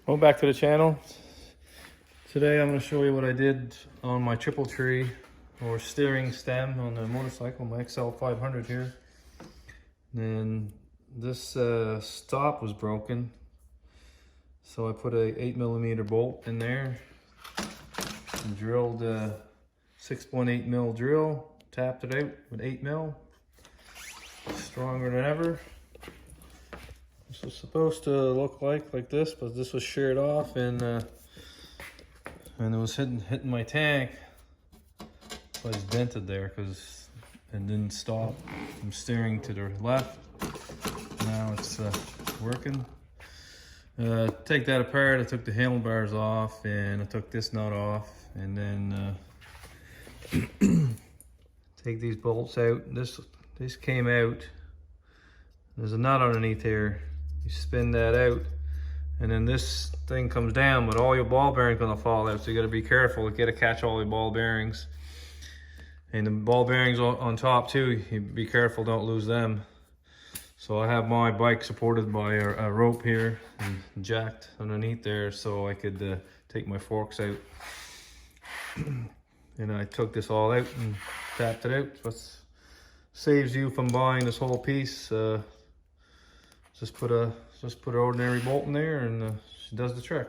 Welcome back to the channel. Today I'm going to show you what I did on my triple tree or steering stem on the motorcycle, my XL500 here. And this stop was broken, so I put a 8mm bolt in there and drilled a 6.8mm drill, tapped it out with 8mm, stronger than ever. This was supposed to look like this, but this was sheared off and it was hitting my tank. So I just dented there because it didn't stop from steering to the left. Now it's working. Take that apart. I took the handlebars off and I took this nut off, and then take these bolts out. This came out. There's a nut underneath here. You spin that out, and then this thing comes down, but all your ball bearings gonna fall out, so you gotta be careful. You gotta catch all your ball bearings. And the ball bearings on top too, you be careful, don't lose them. So I have my bike supported by a rope here and jacked underneath there so I could take my forks out. And I took this all out and tapped it out. So it saves you from buying this whole piece. Just put an ordinary bolt in there and she does the trick.